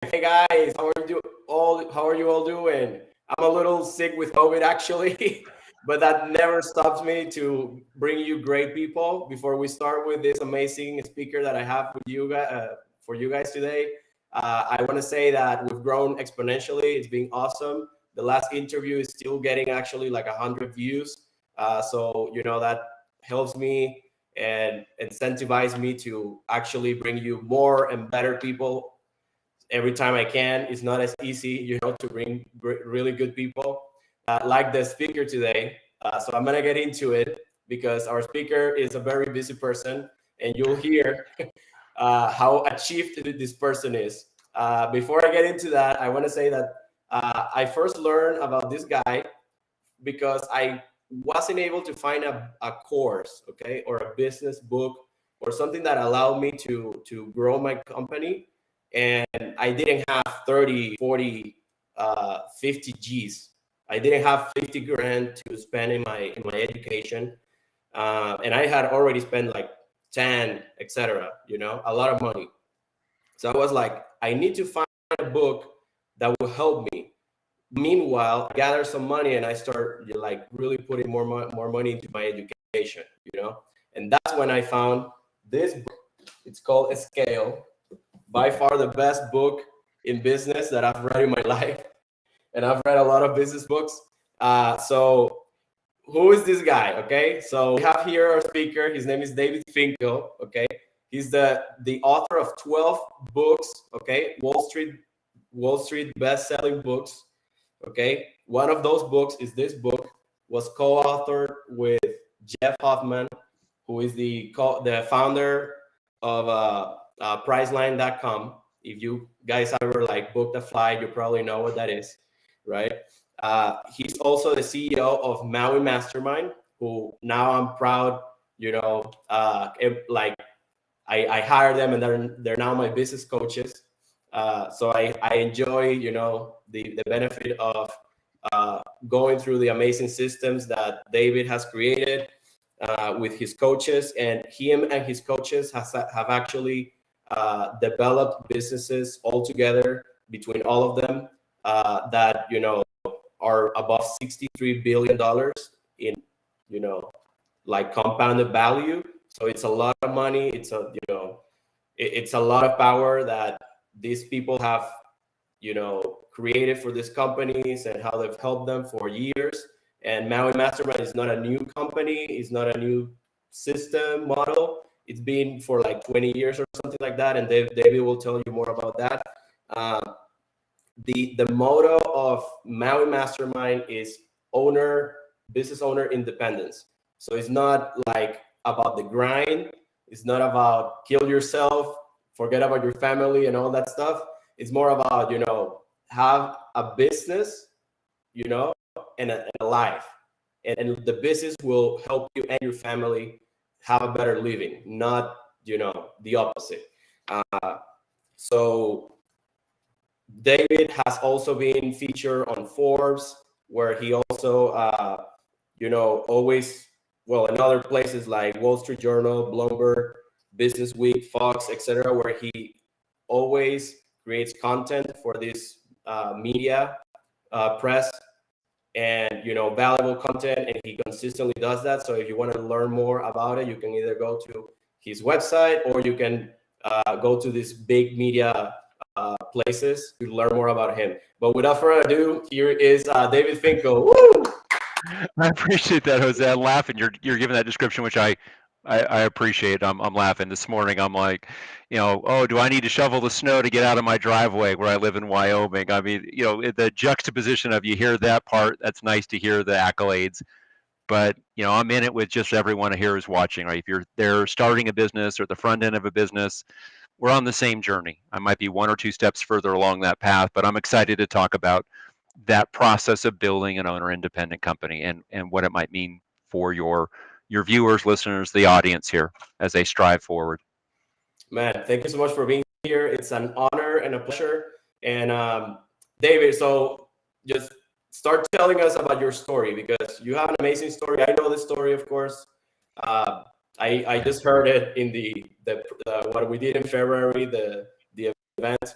Hey guys, how are you all doing? I'm a little sick with COVID actually, but that never stops me to bring you great people. Before we start with this amazing speaker that I have with you guys, for you guys today, I want to say that we've grown exponentially. It's been awesome. The last interview is still getting actually like 100 views. So that helps me and incentivize me to actually bring you more and better people every time I can. It's not as easy, to bring really good people like the speaker today. So I'm gonna get into it because our speaker is a very busy person, and you'll hear how achieved this person is. Before I get into that, I want to say that I first learned about this guy because I wasn't able to find a course, okay, or a business book or something that allowed me to grow my company. And I didn't have 30, 40, 50 G's. I didn't have 50 grand to spend in my education. And I had already spent like 10, etc., a lot of money. So I was like, I need to find a book that will help me. Meanwhile, I gather some money and I start like really putting more money into my education, and that's when I found this book. It's called Scale, by far the best book in business that I've read in my life, and I've read a lot of business books. So who is this guy? Okay, so we have here our speaker. His name is David Finkel. Okay, he's the author of 12 books. Okay, Wall Street best-selling books. Okay, one of those books is this book. Was co-authored with Jeff Hoffman, who is the founder of Priceline.com. If you guys ever like booked a flight, you probably know what that is, right? He's also the CEO of Maui Mastermind, who now I'm proud, I hired them and they're now my business coaches. So I enjoy, the benefit of going through the amazing systems that David has created with his coaches, and him and his coaches have actually developed businesses all together between all of them that are above $63 billion in like compounded value. So it's a lot of money. It's a lot of power that these people have created for these companies and how they've helped them for years. And Maui Mastermind is not a new company. It's not a new system model. It's been for like 20 years or something like that. And David will tell you more about that. The motto of Maui Mastermind is business owner independence. So it's not like about the grind. It's not about kill yourself, forget about your family and all that stuff. It's more about, have a business, and a life. And the business will help you and your family have a better living, not, the opposite. So David has also been featured on Forbes, where he also, always, in other places like Wall Street Journal, Bloomberg, Businessweek, Fox, etc., where he always creates content for this media, press, and valuable content, and he consistently does that. So if you want to learn more about it, you can either go to his website or you can go to these big media places to learn more about him. But without further ado, here is David Finkel. Woo! I appreciate that, Jose. I'm laughing. You're giving that description, which I appreciate. I'm laughing. This morning, I'm like, oh, do I need to shovel the snow to get out of my driveway where I live in Wyoming? I mean, the juxtaposition of you hear that part. That's nice to hear the accolades. But I'm in it with just everyone here who's watching. Right? If you're there starting a business or the front end of a business, we're on the same journey. I might be one or two steps further along that path, but I'm excited to talk about that process of building an owner independent company and what it might mean for your viewers, listeners, the audience here as they strive forward. Man, thank you so much for being here. It's an honor and a pleasure. And David, so just start telling us about your story, because you have an amazing story. I know the story, of course. I just heard it in the what we did in February, the event.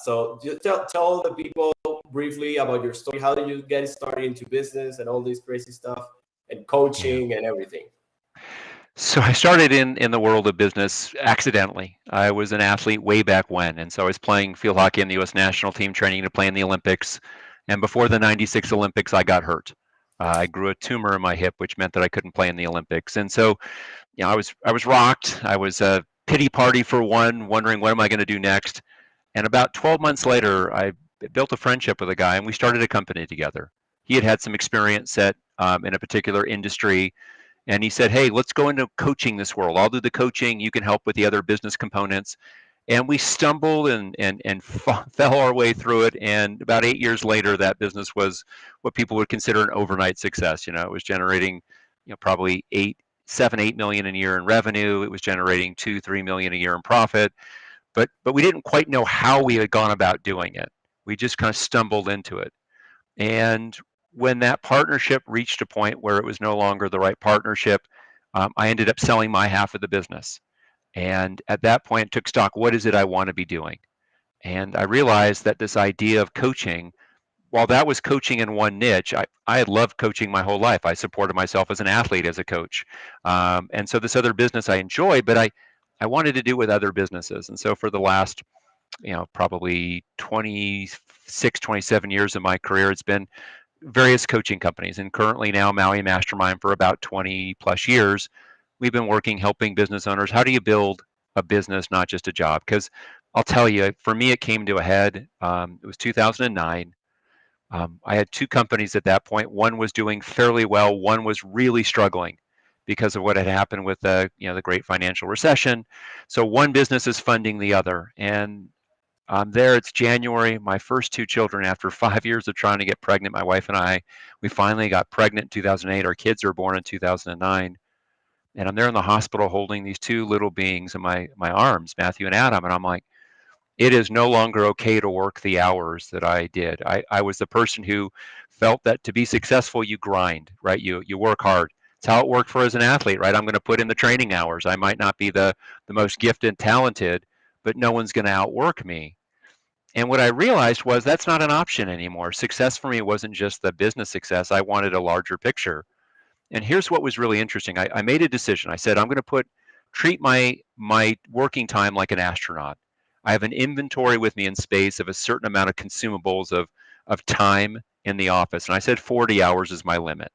So just tell the people briefly about your story. How did you get started into business and all this crazy stuff and Yeah. coaching and everything? So I started in the world of business accidentally. I was an athlete way back when, and so I was playing field hockey in the U.S. national team, training to play in the Olympics. And before the '96 Olympics, I got hurt. I grew a tumor in my hip, which meant that I couldn't play in the Olympics. And so, I was rocked. I was a pity party for one, wondering what am I going to do next. And about 12 months later, I built a friendship with a guy, and we started a company together. He had some experience in a particular industry, and he said, "Hey, let's go into coaching this world. I'll do the coaching. You can help with the other business components." And we stumbled and fell our way through it. And about 8 years later, that business was what people would consider an overnight success. It was generating, probably 8 million a year in revenue. It was generating 2 3 million a year in profit. But we didn't quite know how we had gone about doing it. We just kind of stumbled into it. And when that partnership reached a point where it was no longer the right partnership, I ended up selling my half of the business. And at that point, took stock. What is it I want to be doing? And I realized that this idea of coaching, while that was coaching in one niche, I had loved coaching my whole life. I supported myself as an athlete, as a coach. And so this other business I enjoyed, but I wanted to do with other businesses. And so for the last, probably 26, 27 years of my career, it's been various coaching companies, and currently now Maui Mastermind for about 20 plus years. We've been working helping business owners. How do you build a business, not just a job? Because I'll tell you, for me, it came to a head. It was 2009. I had two companies at that point. One was doing fairly well. One was really struggling because of what had happened with the great financial recession. So one business is funding the other, and there, it's January. My first two children, after 5 years of trying to get pregnant, my wife and I, we finally got pregnant in 2008. Our kids were born in 2009. And I'm there in the hospital holding these two little beings in my arms, Matthew and Adam. And I'm like, it is no longer okay to work the hours that I did. I was the person who felt that to be successful, you grind, right? You work hard. It's how it worked for as an athlete, right? I'm going to put in the training hours. I might not be the most gifted and talented, but no one's going to outwork me. And what I realized was that's not an option anymore. Success for me wasn't just the business success. I wanted a larger picture. And here's what was really interesting. I made a decision. I said, I'm going to treat my working time like an astronaut. I have an inventory with me in space of a certain amount of consumables of time in the office. And I said 40 hours is my limit.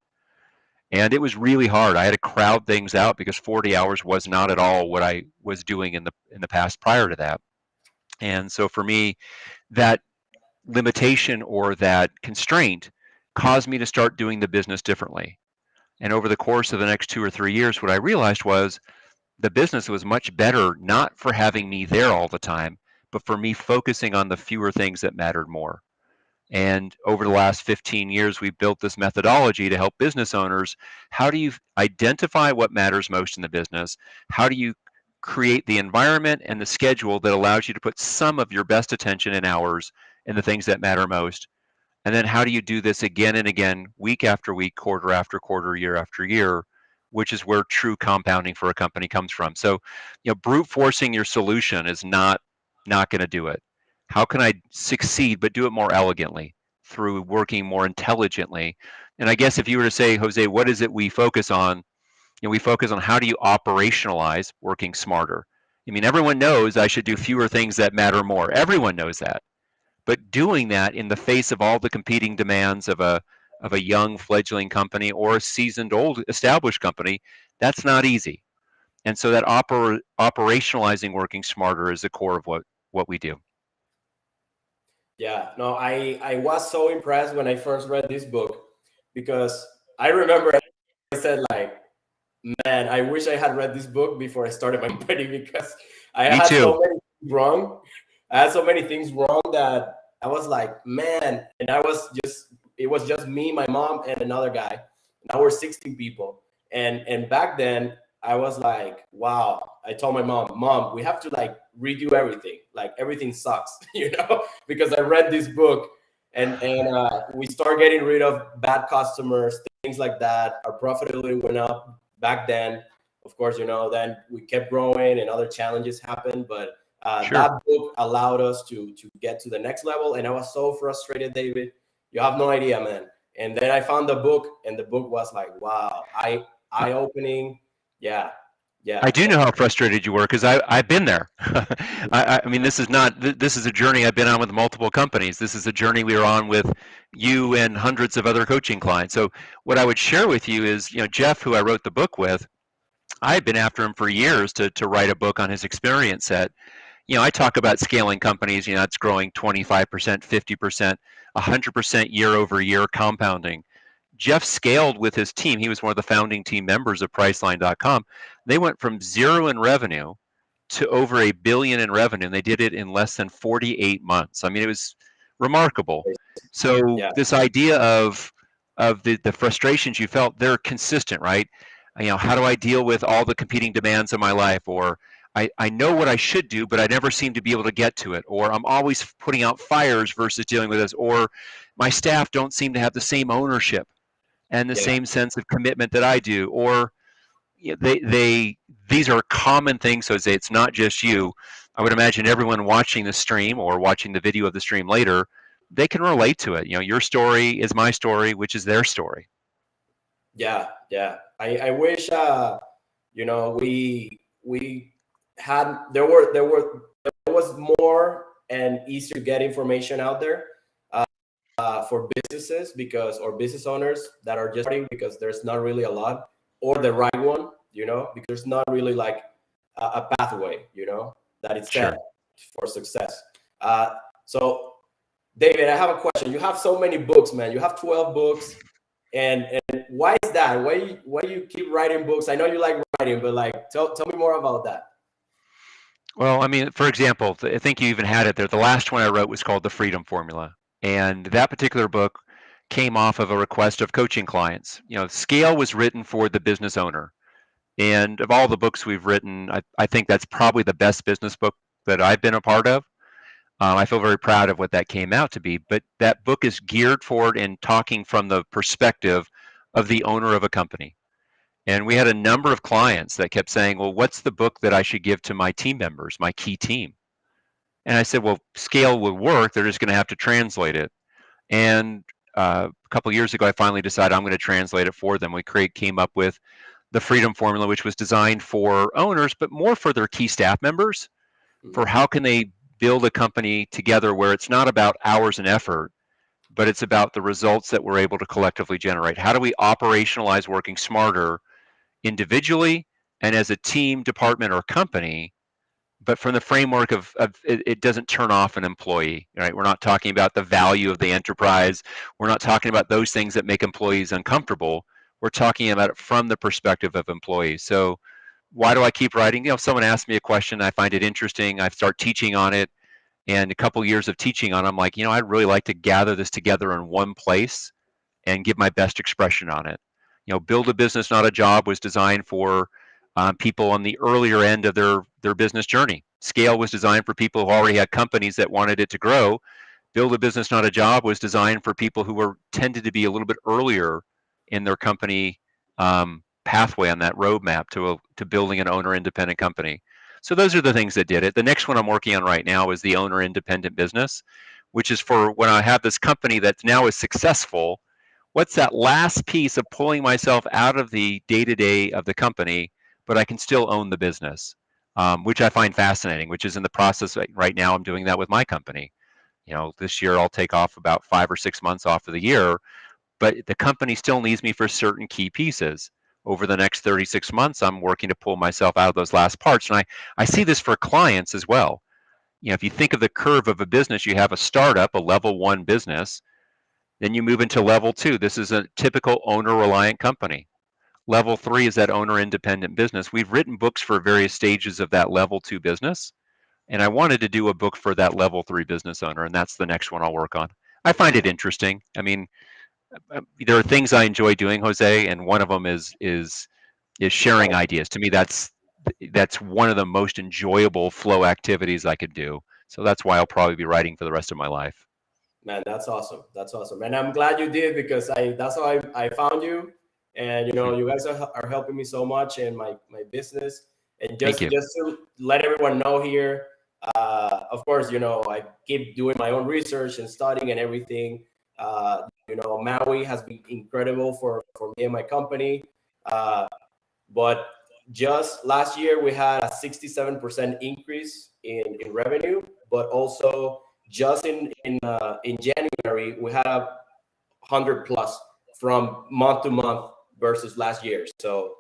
And it was really hard. I had to crowd things out because 40 hours was not at all what I was doing in the past prior to that. And so for me, that limitation or that constraint caused me to start doing the business differently. And over the course of the next 2 or 3 years, what I realized was the business was much better, not for having me there all the time, but for me focusing on the fewer things that mattered more. And over the last 15 years, we've built this methodology to help business owners. How do you identify what matters most in the business? How do you create the environment and the schedule that allows you to put some of your best attention and hours in the things that matter most? And then how do you do this again and again, week after week, quarter after quarter, year after year, which is where true compounding for a company comes from. So, brute forcing your solution is not going to do it. How can I succeed but do it more elegantly through working more intelligently? And I guess if you were to say, Jose, what is it we focus on? We focus on how do you operationalize working smarter. I mean, everyone knows I should do fewer things that matter more. Everyone knows that. But doing that in the face of all the competing demands of a young fledgling company or a seasoned old established company, that's not easy. And so that operationalizing working smarter is the core of what we do. Yeah, no, I was so impressed when I first read this book because I remember I said like, man, I wish I had read this book before I started my company because I Me had too. so many things wrong. I had so many things wrong that I was like, man, and it was just me, my mom, and another guy. Now we're 16 people. And back then I was like, wow. I told my mom, we have to like redo everything. Like everything sucks, because I read this book and we start getting rid of bad customers, things like that. Our profitability went up back then. Of course, then we kept growing and other challenges happened, but Sure. That book allowed us to get to the next level. And I was so frustrated, David. You have no idea, man. And then I found the book, and the book was like, wow, eye-opening. Yeah, yeah. I do know how frustrated you were because I've been there. I mean, this is not this is a journey I've been on with multiple companies. This is a journey we were on with you and hundreds of other coaching clients. So what I would share with you is, Jeff, who I wrote the book with, I had been after him for years to write a book on his experience set. I talk about scaling companies, it's growing 25%, 50%, 100% year over year compounding. Jeff scaled with his team. He was one of the founding team members of Priceline.com. They went from zero in revenue to over $1 billion in revenue, and they did it in less than 48 months. I mean, it was remarkable. So Yeah, this idea of the frustrations you felt, they're consistent, right? How do I deal with all the competing demands of my life? Or I know what I should do, but I never seem to be able to get to it. Or I'm always putting out fires versus dealing with this. Or my staff don't seem to have the same ownership and the yeah, same sense of commitment that I do. Or these are common things. So it's not just you. I would imagine everyone watching the stream or watching the video of the stream later, they can relate to it. Your story is my story, which is their story. yeah, yeah. I wish we had there was more and easier to get information out there for businesses or business owners that are just starting, because there's not really a lot, or the right one, because there's not really like a pathway, that it's set Sure. for success. So David, I have a question. You have so many books, man. You have 12 books. And why is that? Why do you keep writing books? I know you like writing, but like tell me more about that. Well, I mean, for example, I think you even had it there. The last one I wrote was called The Freedom Formula. And that particular book came off of a request of coaching clients. Scale was written for the business owner. And of all the books we've written, I think that's probably the best business book that I've been a part of. I feel very proud of what that came out to be. But that book is geared forward and talking from the perspective of the owner of a company. And we had a number of clients that kept saying, well, what's the book that I should give to my team members, my key team? And I said, well, Scale would work. They're just going to have to translate it. And a couple of years ago, I finally decided I'm going to translate it for them. We came up with the Freedom Formula, which was designed for owners, but more for their key staff members, for how can they build a company together where it's not about hours and effort, but it's about the results that we're able to collectively generate. How do we operationalize working smarter individually and as a team, department, or company, but from the framework of it doesn't turn off an employee, right? We're not talking about the value of the enterprise. We're not talking about those things that make employees uncomfortable. We're talking about it from the perspective of employees. So why do I keep writing? If someone asks me a question, I find it interesting, I start teaching on it, and a couple years of teaching on it, I'm like, I'd really like to gather this together in one place and give my best expression on it. Build a Business, Not a Job was designed for people on the earlier end of their business journey. Scale was designed for people who already had companies that wanted it to grow. Build a Business, Not a Job was designed for people who were tended to be a little bit earlier in their company pathway on that roadmap to building an owner independent company. So those are the things that did it. The next one I'm working on right now is the owner independent business, which is for when I have this company that now is successful. What's that last piece of pulling myself out of the day-to-day of the company, but I can still own the business, which I find fascinating, which is in the process right now. I'm doing that with my company. This year I'll take off about 5 or 6 months off of the year, but the company still needs me for certain key pieces. Over the next 36 months, I'm working to pull myself out of those last parts. And I see this for clients as well. If you think of the curve of a business, you have a startup, a level 1 business, then you move into level 2. This is a typical owner reliant company. Level 3 is that owner independent business. We've written books for various stages of that level 2 business. And I wanted to do a book for that level 3 business owner. And that's the next one I'll work on. I find it interesting. I mean, there are things I enjoy doing, Jose, and one of them is sharing ideas. To me, that's one of the most enjoyable flow activities I could do. So that's why I'll probably be writing for the rest of my life. Man, that's awesome. That's awesome. And I'm glad you did, because that's how I found you. And you guys are helping me so much in my business. And Thank just you. to let everyone know here, Of course, I keep doing my own research and studying and everything. Maui has been incredible for me and my company. But just last year, we had a 67% increase in revenue, but also just in January, we had a 100 plus from month to month versus last year. So,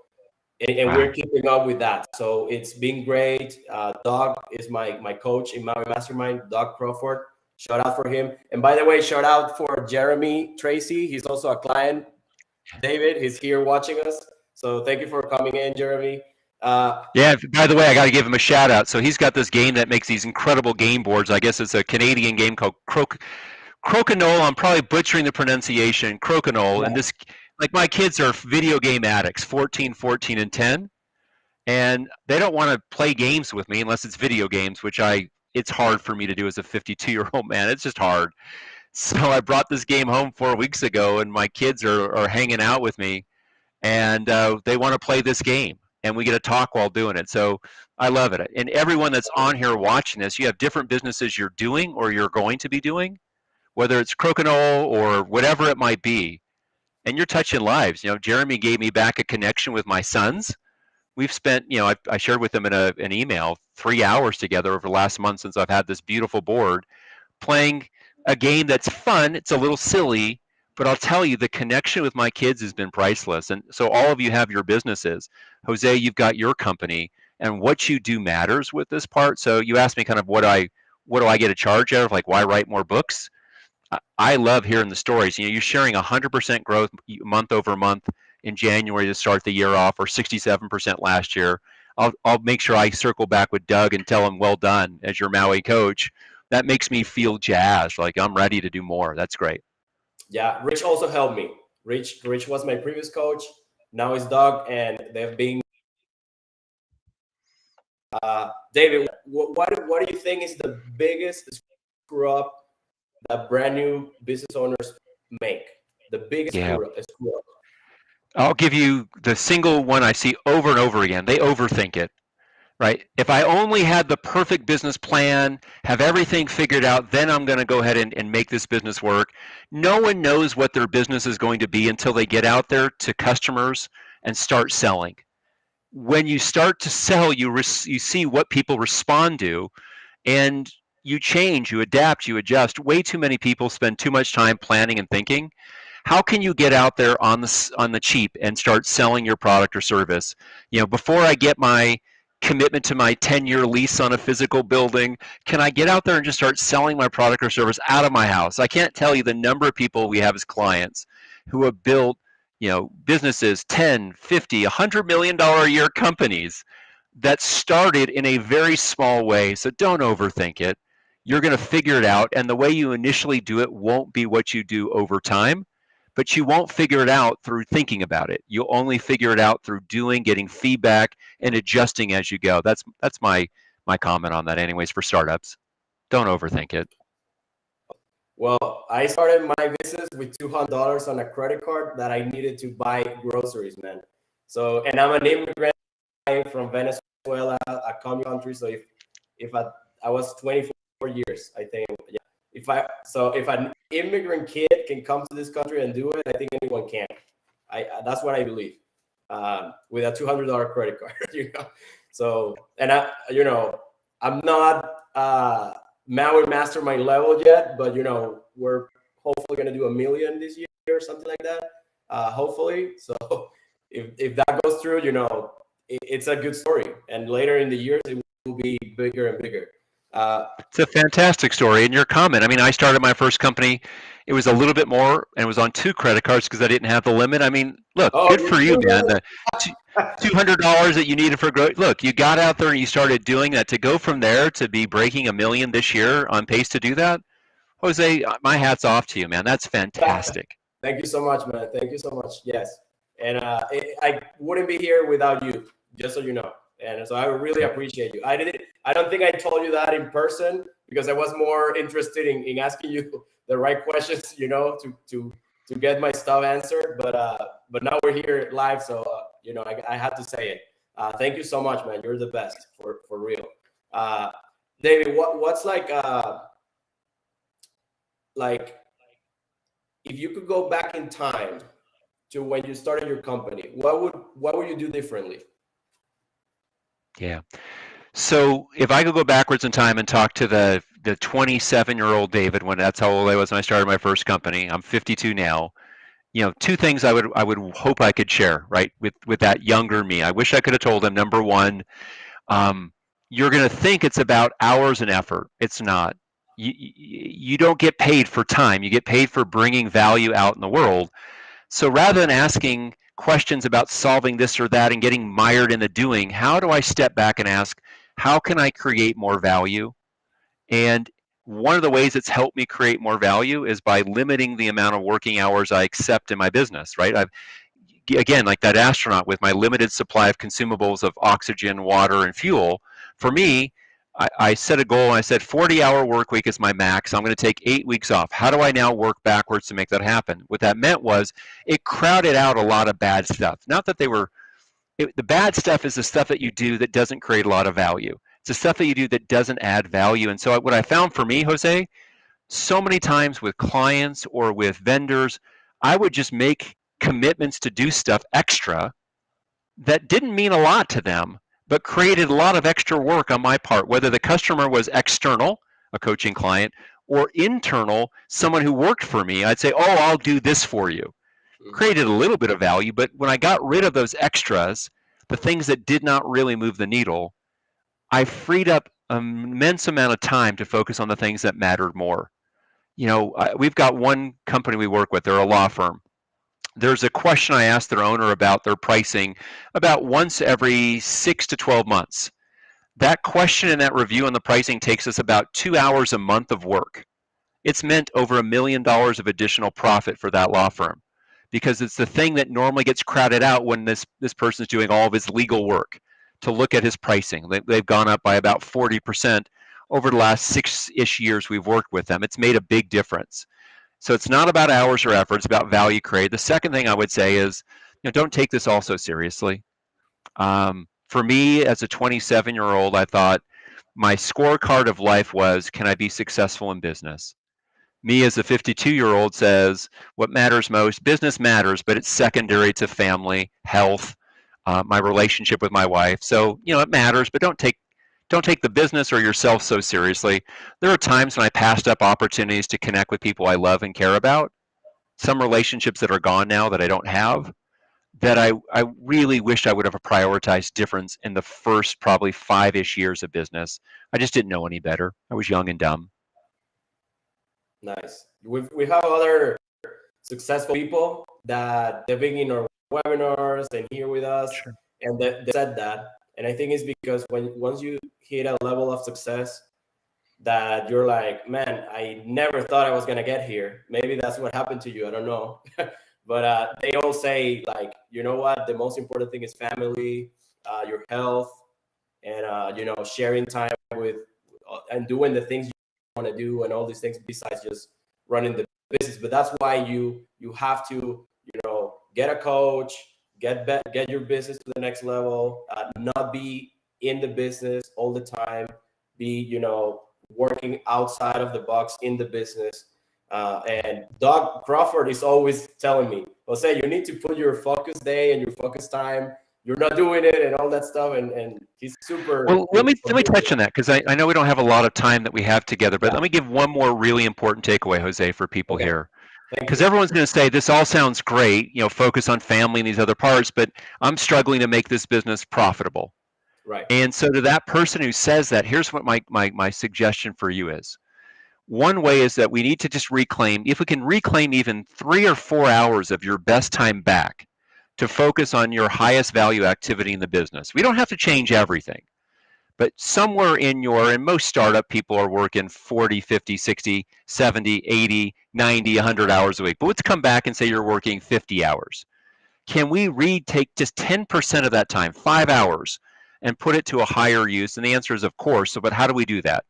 and Wow. we're keeping up with that. So it's been great. Doug is my coach in Maui Mastermind, Doug Crawford. Shout out for him. And by the way, shout out for Jeremy Tracy. He's also a client. David, he's here watching us. So thank you for coming in, Jeremy. Yeah, by the way, I got to give him a shout out. So he's got this game that makes these incredible game boards. I guess it's a Canadian game called Crokinole. I'm probably butchering the pronunciation, Crokinole. Yeah. And this, like my kids are video game addicts, 14, 14, and 10. And they don't want to play games with me unless it's video games, which it's hard for me to do as a 52-year-old man. It's just hard. So I brought this game home 4 weeks ago, and my kids are hanging out with me, and they want to play this game, and we get to talk while doing it. So I love it. And everyone that's on here watching this, you have different businesses you're doing or you're going to be doing, whether it's Crokinole or whatever it might be, and you're touching lives. Jeremy gave me back a connection with my sons. We've spent, I shared with them in an email 3 hours together over the last month since I've had this beautiful board playing a game that's fun. It's a little silly, but I'll tell you, the connection with my kids has been priceless. And so all of you have your businesses. Jose, you've got your company, and what you do matters with this part. So you asked me kind of what do I get a charge out of, like why write more books? I love hearing the stories. You're sharing 100% growth month over month in January to start the year off, or 67% last year. I'll make sure I circle back with Doug and tell him well done as your Maui coach. That makes me feel jazzed, like I'm ready to do more. That's great. Yeah, Rich also helped me. Rich was my previous coach. Now it's Doug, and they've been. David, what do you think is the biggest screw up that brand new business owners make? The biggest Yeah. screw up. I'll give you the single one I see over and over again. They overthink it, right? If I only had the perfect business plan, have everything figured out, then I'm going to go ahead and make this business work. No one knows what their business is going to be until they get out there to customers and start selling. When you start to sell, you see what people respond to, and you change, you adapt, you adjust. Way too many people spend too much time planning and thinking. How can you get out there on the cheap and start selling your product or service? Before I get my commitment to my 10-year lease on a physical building, can I get out there and just start selling my product or service out of my house? I can't tell you the number of people we have as clients who have built businesses, 10, 50, $100 million a year companies that started in a very small way. So don't overthink it. You're going to figure it out, and the way you initially do it won't be what you do over time, but you won't figure it out through thinking about it. You'll only figure it out through doing, getting feedback, and adjusting as you go. That's my comment on that anyways for startups. Don't overthink it. Well, I started my business with $200 on a credit card that I needed to buy groceries, man. So, and I'm an immigrant from Venezuela, a communist country. So if I was 24 years, I think, yeah. If an immigrant kid can come to this country and do it, I think anyone can. That's what I believe. With a $200 credit card, So, and I'm not Maui Mastermind level yet, but we're hopefully going to do 1 million this year or something like that. Hopefully. So if that goes through, it's a good story. And later in the years, it will be bigger and bigger. It's a fantastic story. And your comment, I mean, I started my first company. It was a little bit more, and it was on 2 credit cards because I didn't have the limit. I mean, look, good for you, man. The $200 that you needed for growth. Look, you got out there and you started doing that. To go from there to be breaking 1 million this year, on pace to do that, Jose, my hat's off to you, man. That's fantastic. Thank you so much, man. Thank you so much. Yes. And I wouldn't be here without you, just so you know. And so I really appreciate you. I don't think I told you that in person because I was more interested in asking you the right questions, to get my stuff answered. But now we're here live, so I had to say it. Thank you so much, man. You're the best for real. David, what's like if you could go back in time to when you started your company, what would you do differently? Yeah. So if I could go backwards in time and talk to the 27-year-old David, when that's how old I was when I started my first company, I'm 52 now. Two things I would hope I could share, right, with that younger me. I wish I could have told him. Number one, you're going to think it's about hours and effort. It's not. You don't get paid for time. You get paid for bringing value out in the world. So rather than asking questions about solving this or that and getting mired in the doing, how do I step back and ask, how can I create more value? And one of the ways it's helped me create more value is by limiting the amount of working hours I accept in my business, right? Again, like that astronaut with my limited supply of consumables of oxygen, water, and fuel. For me, I set a goal and I said 40-hour work week is my max. I'm going to take 8 weeks off. How do I now work backwards to make that happen? What that meant was it crowded out a lot of bad stuff. Not that the bad stuff is the stuff that you do that doesn't create a lot of value. It's the stuff that you do that doesn't add value. And so what I found for me, Jose, so many times with clients or with vendors, I would just make commitments to do stuff extra that didn't mean a lot to them, but created a lot of extra work on my part, whether the customer was external, a coaching client, or internal, someone who worked for me. I'd say, oh, I'll do this for you. Created a little bit of value, but when I got rid of those extras, the things that did not really move the needle, I freed up an immense amount of time to focus on the things that mattered more. We've got one company we work with, they're a law firm. There's a question I ask their owner about their pricing about once every 6 to 12 months. That question and that review on the pricing takes us about 2 hours a month of work. It's meant over $1 million of additional profit for that law firm because it's the thing that normally gets crowded out when this person's doing all of his legal work to look at his pricing. They've gone up by about 40% over the last 6-ish years we've worked with them. It's made a big difference. So it's not about hours or effort, it's about value created. The second thing I would say is, don't take this all so seriously. For me, as a 27-year-old, I thought my scorecard of life was, can I be successful in business? Me as a 52-year-old says, what matters most, business matters, but it's secondary to family, health, my relationship with my wife. So, it matters, but don't take the business or yourself so seriously. There are times when I passed up opportunities to connect with people I love and care about. Some relationships that are gone now that I don't have, that I really wished I would have prioritized difference in the first probably 5-ish years of business. I just didn't know any better. I was young and dumb. Nice. We have other successful people that they've been in our webinars and here with us, Sure. And they said that. And I think it's because once you hit a level of success that you're like, man, I never thought I was going to get here. Maybe that's what happened to you. I don't know. But they all say, like, you know what? The most important thing is family, your health, and, sharing time with and doing the things you want to do and all these things besides just running the business. But that's why you have to, get a coach, get your business to the next level, not be in the business all the time, be, working outside of the box in the business. And Doug Crawford is always telling me, Jose, you need to put your focus day and your focus time. You're not doing it and all that stuff. And he's super. Well, let me touch on that because I know we don't have a lot of time that we have together, but let me give one more really important takeaway, Jose, for people here. Because everyone's going to say, this all sounds great, focus on family and these other parts, but I'm struggling to make this business profitable. Right. And so to that person who says that, here's what my suggestion for you is. One way is that we need to just reclaim, if we can reclaim even 3 or 4 hours of your best time back to focus on your highest value activity in the business. We don't have to change everything. But somewhere in most startup people are working 40, 50, 60, 70, 80, 90, 100 hours a week. But let's come back and say you're working 50 hours. Can we take just 10% of that time, 5 hours, and put it to a higher use? And the answer is of course. So, but how do we do that?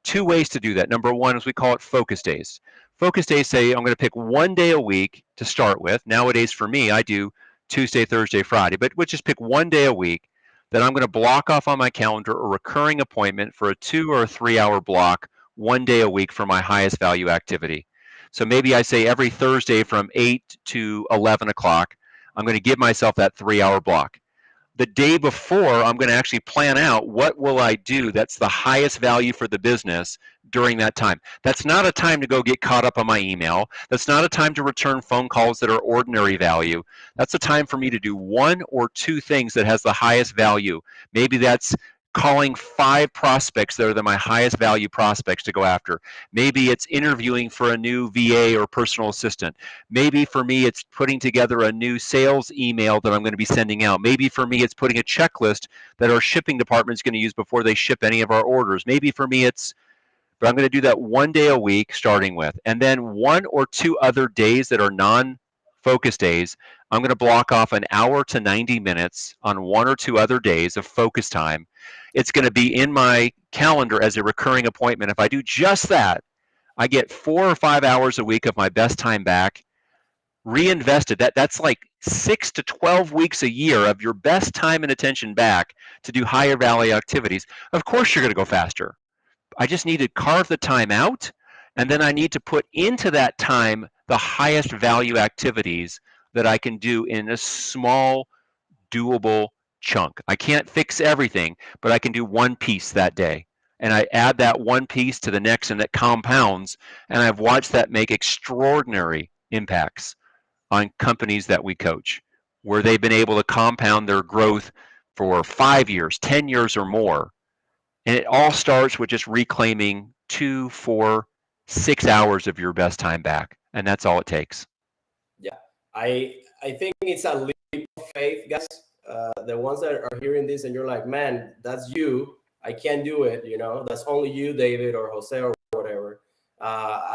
2 ways to do that. Number one is we call it focus days. Focus days say I'm going to pick 1 day a week to start with. Nowadays for me, I do Tuesday, Thursday, Friday, but we'll just pick 1 day a week then I'm going to block off on my calendar a recurring appointment for a 2 or 3 hour block 1 day a week for my highest value activity. So maybe I say every Thursday from 8 to 11 o'clock, I'm going to give myself that 3 hour block. The day before, I'm going to actually plan out what will I do that's the highest value for the business during that time. That's not a time to go get caught up on my email. That's not a time to return phone calls that are ordinary value. That's a time for me to do 1 or 2 things that has the highest value. Maybe that's calling 5 prospects that are my highest value prospects to go after. Maybe it's interviewing for a new VA or personal assistant. Maybe for me, it's putting together a new sales email that I'm going to be sending out. Maybe for me, it's putting a checklist that our shipping department is going to use before they ship any of our orders. Maybe for me, but I'm going to do that 1 day a week starting with. And then 1 or 2 other days that are non-focus days, I'm going to block off an hour to 90 minutes on 1 or 2 other days of focus time. It's going to be in my calendar as a recurring appointment. If I do just that, I get 4 or 5 hours a week of my best time back reinvested. That's like 6 to 12 weeks a year of your best time and attention back to do higher value activities. Of course, you're going to go faster. I just need to carve the time out, and then I need to put into that time the highest value activities that I can do in a small, doable chunk. I can't fix everything, but I can do one piece that day. And I add that one piece to the next, and that compounds, and I've watched that make extraordinary impacts on companies that we coach, where they've been able to compound their growth for 5 years, 10 years or more. And it all starts with just reclaiming 2, 4, 6 hours of your best time back. And that's all it takes. Yeah, I think it's a leap of faith, guys. The ones that are hearing this and you're like, man, that's you. I can't do it. That's only you, David or Jose or whatever.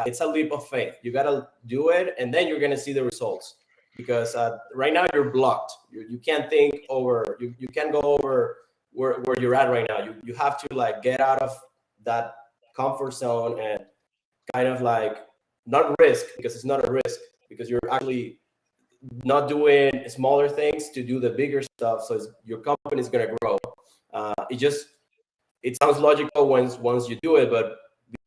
It's a leap of faith. You got to do it, and then you're going to see the results. Because right now you're blocked. You can't think over. You can't go over where you're at right now. You have to get out of that comfort zone and kind of not risk, because it's not a risk, because you're actually not doing smaller things to do the bigger stuff. So your company is going to grow. It sounds logical once you do it, but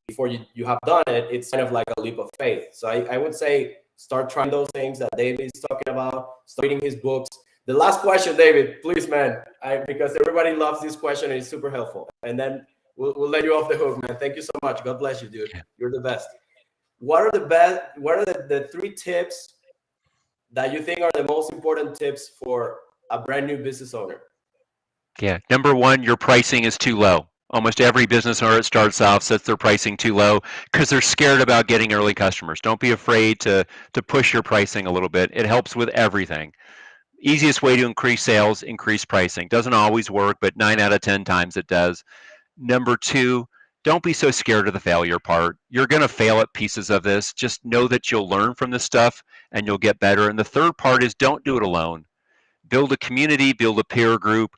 before you have done it, it's kind of like a leap of faith. So I would say start trying those things that David is talking about, start reading his books. The last question, David, please, man, because everybody loves this question and it's super helpful. And then we'll let you off the hook, man. Thank you so much. God bless you, dude. You're the best. What are the 3 tips that you think are the most important tips for a brand new business owner? Yeah. Number 1, your pricing is too low. Almost every business owner that starts off sets their pricing too low because they're scared about getting early customers. Don't be afraid to push your pricing a little bit. It helps with everything. Easiest way to increase sales, increase pricing. Doesn't always work, but 9 out of 10 times it does. Number 2, don't be so scared of the failure part. You're going to fail at pieces of this. Just know that you'll learn from this stuff and you'll get better. And the third part is don't do it alone. Build a community, build a peer group.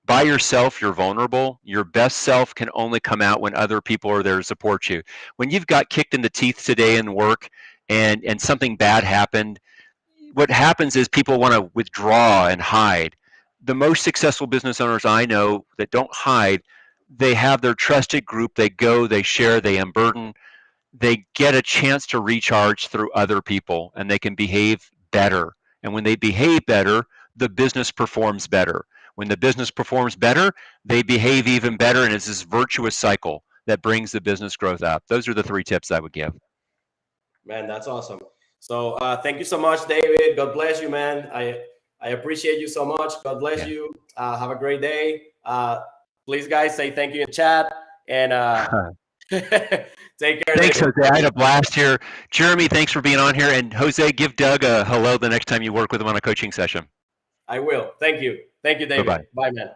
By yourself, you're vulnerable. Your best self can only come out when other people are there to support you. When you've got kicked in the teeth today in work and something bad happened, what happens is people want to withdraw and hide. The most successful business owners I know that don't hide, they have their trusted group. They go, they share, they unburden. They get a chance to recharge through other people, and they can behave better. And when they behave better, the business performs better. When the business performs better, they behave even better, and it's this virtuous cycle that brings the business growth up. Those are the 3 tips I would give. Man, that's awesome. So thank you so much, David. God bless you, man. I appreciate you so much. God bless you. Have a great day. Please, guys, say thank you in chat. And take care. Thanks, David. Jose. I had a blast here. Jeremy, thanks for being on here. And Jose, give Doug a hello the next time you work with him on a coaching session. I will. Thank you. Thank you, David. Bye-bye. Bye, man.